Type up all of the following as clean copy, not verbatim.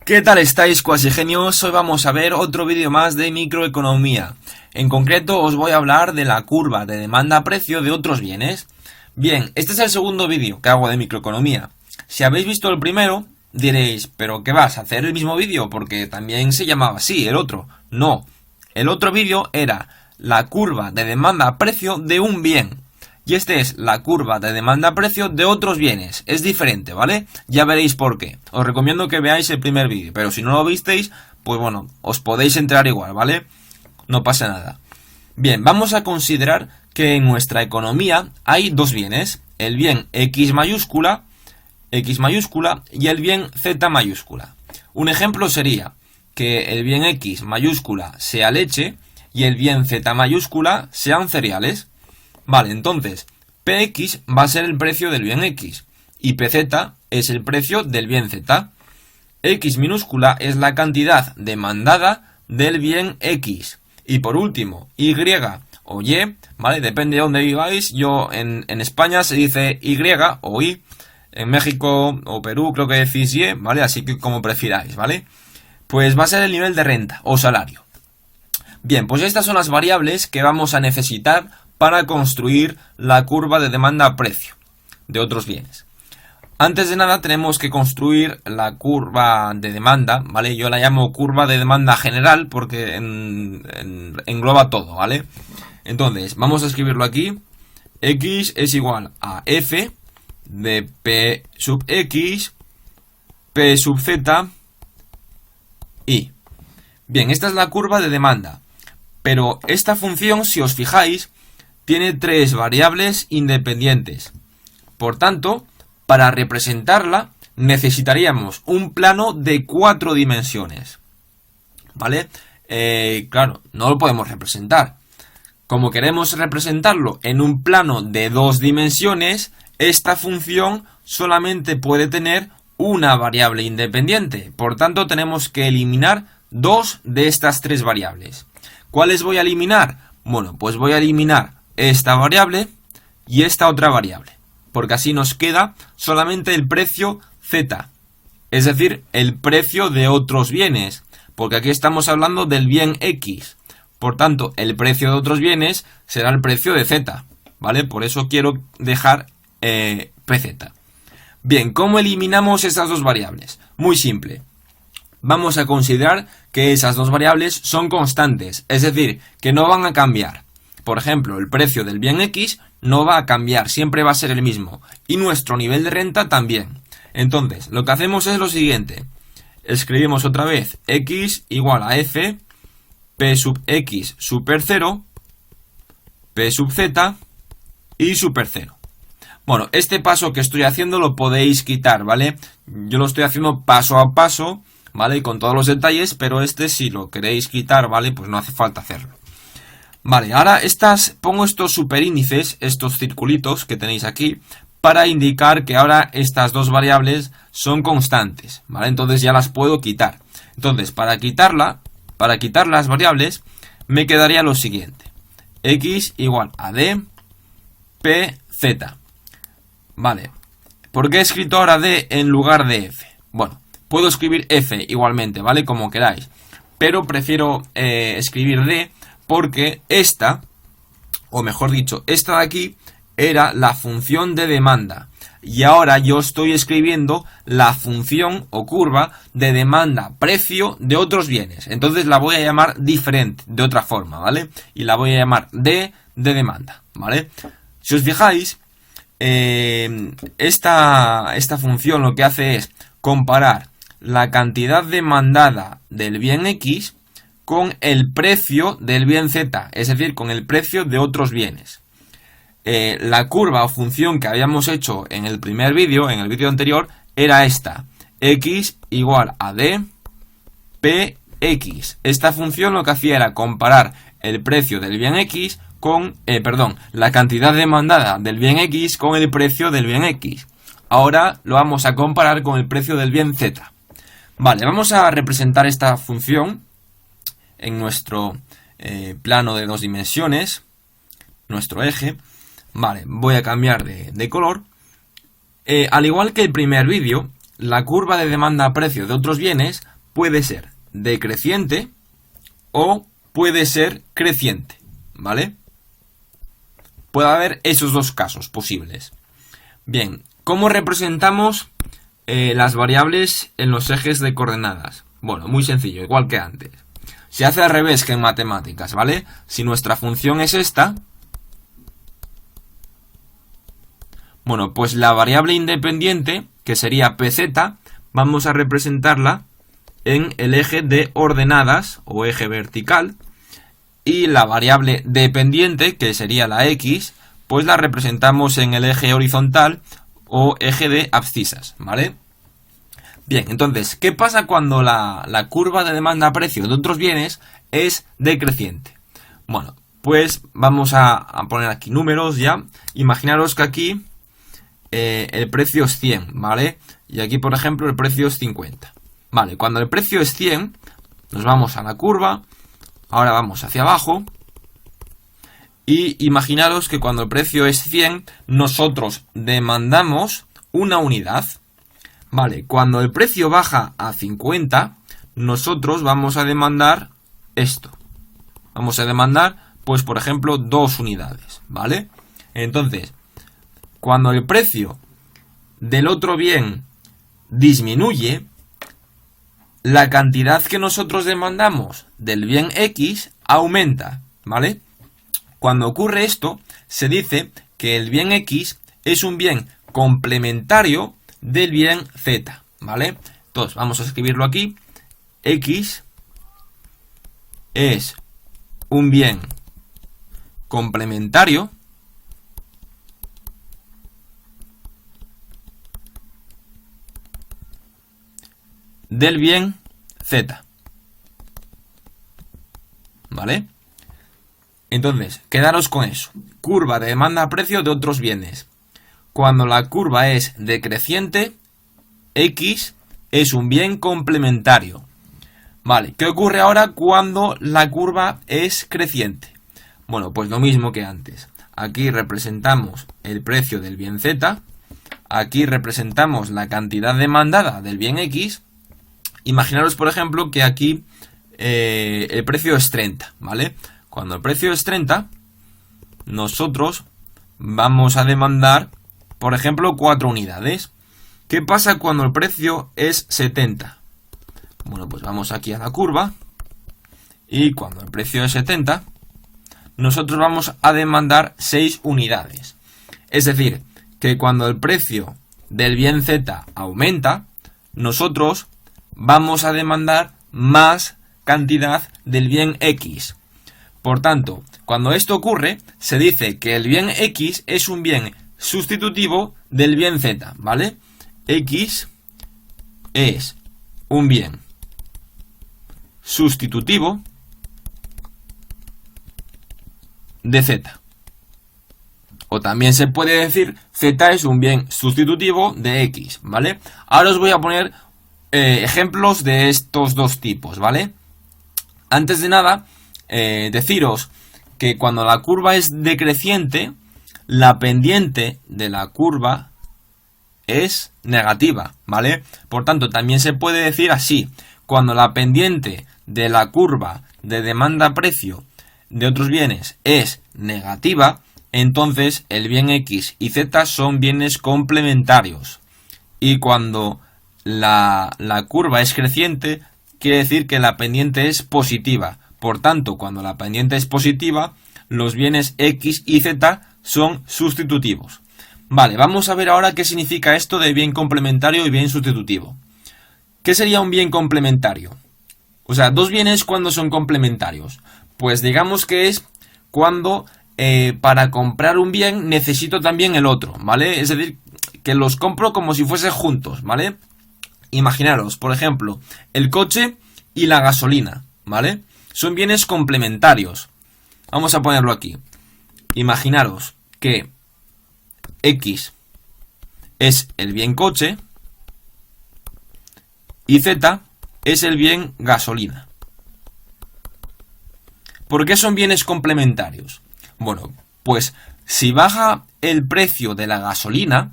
¿Qué tal estáis, cuasigenios? Hoy vamos a ver otro vídeo más de microeconomía. En concreto os voy a hablar de la curva de demanda-precio de otros bienes. Bien, este es el segundo vídeo que hago de microeconomía. Si habéis visto el primero, diréis, ¿pero qué vas a hacer el mismo vídeo? Porque también se llamaba así, el otro. No, el otro vídeo era la curva de demanda-precio de un bien. Y este es la curva de demanda-precio de otros bienes. Es diferente, ¿vale? Ya veréis por qué. Os recomiendo que veáis el primer vídeo. Pero si no lo visteis, pues bueno, os podéis entrar igual, ¿vale? No pasa nada. Bien, vamos a considerar que en nuestra economía hay dos bienes. El bien X mayúscula y el bien Z mayúscula. Un ejemplo sería que el bien X mayúscula sea leche y el bien Z mayúscula sean cereales. Vale, entonces, Px va a ser el precio del bien X y Pz es el precio del bien Z. X minúscula es la cantidad demandada del bien X. Y por último, Y o Y, ¿vale? Depende de dónde viváis. Yo en España se dice Y o Y. En México o Perú creo que decís Y, ¿vale? Así que como prefiráis, ¿vale? Pues va a ser el nivel de renta o salario. Bien, pues estas son las variables que vamos a necesitar para construir la curva de demanda-precio de otros bienes. Antes de nada tenemos que construir la curva de demanda, ¿vale? Yo la llamo curva de demanda general porque engloba todo, ¿vale? Entonces, vamos a escribirlo aquí. X es igual a F de P sub X, P sub Z, Y. Bien, esta es la curva de demanda. Pero esta función, si os fijáis, tiene tres variables independientes. Por tanto, para representarla necesitaríamos un plano de 4 dimensiones. ¿Vale? Claro, no lo podemos representar. Como queremos representarlo en un plano de 2 dimensiones, esta función solamente puede tener una variable independiente. Por tanto, tenemos que eliminar 2 de estas 3 variables. ¿Cuáles voy a eliminar? Bueno, pues voy a eliminar esta variable y esta otra variable, porque así nos queda solamente el precio Z, es decir, el precio de otros bienes, porque aquí estamos hablando del bien X, por tanto, el precio de otros bienes será el precio de Z, ¿vale? Por eso quiero dejar PZ. Bien, ¿cómo eliminamos estas dos variables? Muy simple. Vamos a considerar que esas dos variables son constantes, es decir, que no van a cambiar. Por ejemplo, el precio del bien X no va a cambiar, siempre va a ser el mismo. Y nuestro nivel de renta también. Entonces, lo que hacemos es lo siguiente. Escribimos otra vez X igual a F, P sub X super 0, P sub Z y super 0. Bueno, este paso que estoy haciendo lo podéis quitar, ¿vale? Yo lo estoy haciendo paso a paso, ¿vale? Con todos los detalles, pero este si lo queréis quitar, ¿vale? Pues no hace falta hacerlo. Vale, ahora pongo estos superíndices, estos circulitos que tenéis aquí, para indicar que ahora estas dos variables son constantes, ¿vale? Entonces ya las puedo quitar. Entonces, para quitar las variables, me quedaría lo siguiente. X igual a D, P, Z. Vale, ¿por qué he escrito ahora D en lugar de F? Bueno, puedo escribir F igualmente, ¿vale? Como queráis. Pero prefiero escribir D porque esta, o mejor dicho, esta de aquí era la función de demanda. Y ahora yo estoy escribiendo la función o curva de demanda-precio de otros bienes. Entonces la voy a llamar diferente, de otra forma, ¿vale? Y la voy a llamar D de demanda, ¿vale? Si os fijáis, esta función lo que hace es comparar la cantidad demandada del bien X con el precio del bien Z, es decir, con el precio de otros bienes. La curva o función que habíamos hecho en el primer vídeo, en el vídeo anterior, era esta. X igual a D, PX. Esta función lo que hacía era comparar el precio del bien X con, la cantidad demandada del bien X con el precio del bien X. Ahora lo vamos a comparar con el precio del bien Z. Vale, vamos a representar esta función en nuestro plano de 2 dimensiones, nuestro eje. Vale, voy a cambiar de color. Al igual que el primer vídeo, la curva de demanda-precio de otros bienes puede ser decreciente o puede ser creciente, ¿vale? Puede haber esos dos casos posibles. Bien, ¿cómo representamos las variables en los ejes de coordenadas? Bueno, muy sencillo, igual que antes. Se hace al revés que en matemáticas, ¿vale? Si nuestra función es esta, bueno, pues la variable independiente, que sería pz, vamos a representarla en el eje de ordenadas o eje vertical, y la variable dependiente, que sería la x, pues la representamos en el eje horizontal o eje de abscisas, ¿vale? Bien, entonces, ¿qué pasa cuando la curva de demanda-precio de otros bienes es decreciente? Bueno, pues vamos a poner aquí números ya. Imaginaros que aquí el precio es 100, ¿vale? Y aquí, por ejemplo, el precio es 50. Vale, cuando el precio es 100, nos vamos a la curva. Ahora vamos hacia abajo. Y imaginaros que cuando el precio es 100, nosotros demandamos una unidad. Vale, cuando el precio baja a 50, nosotros vamos a demandar esto. Vamos a demandar, pues por ejemplo, 2 unidades, ¿vale? Entonces, cuando el precio del otro bien disminuye, la cantidad que nosotros demandamos del bien X aumenta, ¿vale? Cuando ocurre esto, se dice que el bien X es un bien complementario del bien Z, ¿vale? Entonces, vamos a escribirlo aquí. X es un bien complementario del bien Z, ¿vale? Entonces, quedaros con eso. Curva de demanda-precio de otros bienes. Cuando la curva es decreciente, X es un bien complementario. Vale, ¿qué ocurre ahora cuando la curva es creciente? Bueno, pues lo mismo que antes. Aquí representamos el precio del bien Z. Aquí representamos la cantidad demandada del bien X. Imaginaros, por ejemplo, que aquí el precio es 30, ¿vale? Cuando el precio es 30, nosotros vamos a demandar, por ejemplo, 4 unidades. ¿Qué pasa cuando el precio es 70? Bueno, pues vamos aquí a la curva. Y cuando el precio es 70, nosotros vamos a demandar 6 unidades. Es decir, que cuando el precio del bien Z aumenta, nosotros vamos a demandar más cantidad del bien X. Por tanto, cuando esto ocurre, se dice que el bien X es un bien sustitutivo del bien Z, ¿vale? X es un bien sustitutivo de Z. O también se puede decir Z es un bien sustitutivo de X, ¿vale? Ahora os voy a poner ejemplos de estos dos tipos, ¿vale? Antes de nada, deciros que cuando la curva es decreciente, la pendiente de la curva es negativa, ¿vale? Por tanto, también se puede decir así: cuando la pendiente de la curva de demanda-precio de otros bienes es negativa, entonces el bien X y Z son bienes complementarios. Y cuando la curva es creciente, quiere decir que la pendiente es positiva. Por tanto, cuando la pendiente es positiva, los bienes X y Z son sustitutivos. Vale, vamos a ver ahora qué significa esto de bien complementario y bien sustitutivo. ¿Qué sería un bien complementario? O sea, dos bienes cuando son complementarios. Pues digamos que es cuando para comprar un bien necesito también el otro, ¿vale? Es decir, que los compro como si fuesen juntos, ¿vale? Imaginaros, por ejemplo, el coche y la gasolina, ¿vale? Son bienes complementarios. Vamos a ponerlo aquí. Imaginaros que X es el bien coche y Z es el bien gasolina. ¿Por qué son bienes complementarios? Bueno, pues si baja el precio de la gasolina,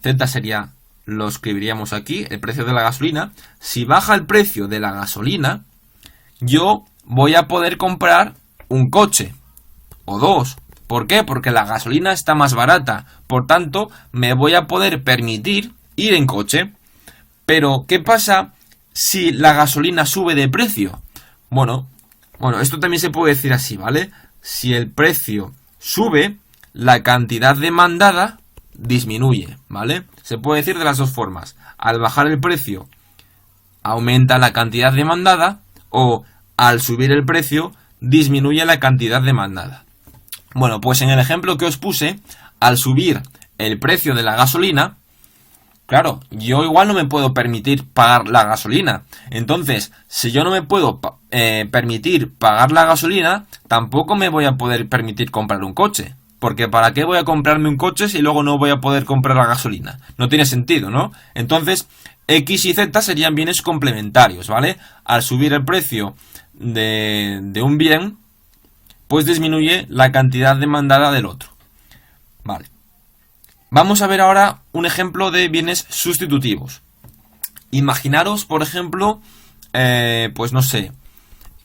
Z sería lo escribiríamos aquí, el precio de la gasolina. Si baja el precio de la gasolina, yo voy a poder comprar un coche o dos. ¿Por qué? Porque la gasolina está más barata. Por tanto, me voy a poder permitir ir en coche. Pero, ¿qué pasa si la gasolina sube de precio? Bueno, esto también se puede decir así, ¿vale? Si el precio sube, la cantidad demandada disminuye, ¿vale? Se puede decir de las dos formas. Al bajar el precio, aumenta la cantidad demandada, o al subir el precio, disminuye la cantidad demandada. Bueno, pues en el ejemplo que os puse, al subir el precio de la gasolina, claro, yo igual no me puedo permitir pagar la gasolina. Entonces, si yo no me puedo permitir pagar la gasolina, tampoco me voy a poder permitir comprar un coche. Porque ¿para qué voy a comprarme un coche si luego no voy a poder comprar la gasolina? No tiene sentido, ¿no? Entonces, X y Z serían bienes complementarios, ¿vale? Al subir el precio de un bien, pues disminuye la cantidad demandada del otro. Vale. Vamos a ver ahora un ejemplo de bienes sustitutivos. Imaginaros, por ejemplo, pues no sé,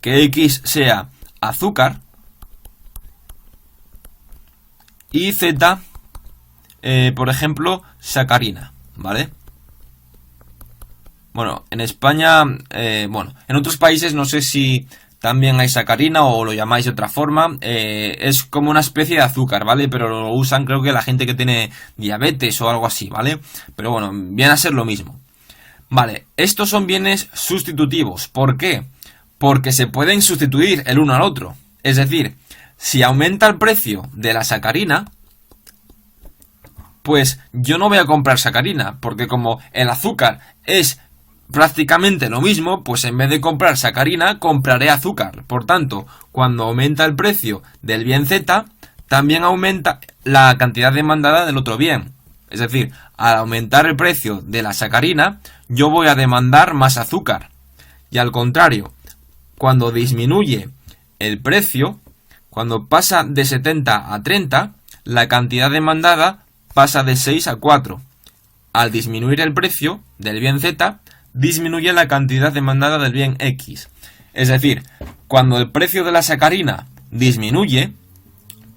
que X sea azúcar y Z, por ejemplo, sacarina, ¿vale? Bueno, en España, en otros países no sé si también hay sacarina o lo llamáis de otra forma. Es como una especie de azúcar, ¿vale? Pero lo usan creo que la gente que tiene diabetes o algo así, ¿vale? Pero bueno, viene a ser lo mismo. Vale, estos son bienes sustitutivos. ¿Por qué? Porque se pueden sustituir el uno al otro. Es decir, si aumenta el precio de la sacarina, pues yo no voy a comprar sacarina, porque como el azúcar es prácticamente lo mismo, pues en vez de comprar sacarina, compraré azúcar. Por tanto, cuando aumenta el precio del bien Z, también aumenta la cantidad demandada del otro bien. Es decir, al aumentar el precio de la sacarina, yo voy a demandar más azúcar. Y al contrario, cuando disminuye el precio, cuando pasa de 70 a 30, la cantidad demandada pasa de 6 a 4. Al disminuir el precio del bien Z, disminuye la cantidad demandada del bien X. Es decir, cuando el precio de la sacarina disminuye,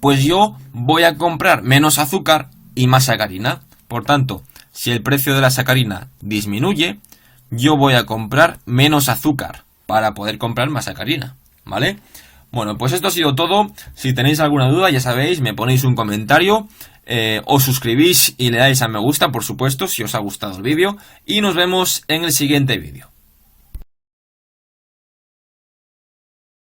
pues yo voy a comprar menos azúcar y más sacarina. Por tanto, si el precio de la sacarina disminuye, yo voy a comprar menos azúcar para poder comprar más sacarina, ¿vale? Bueno, pues esto ha sido todo. Si tenéis alguna duda, ya sabéis, me ponéis un comentario, os suscribís y le dais a me gusta, por supuesto, si os ha gustado el vídeo, y nos vemos en el siguiente vídeo.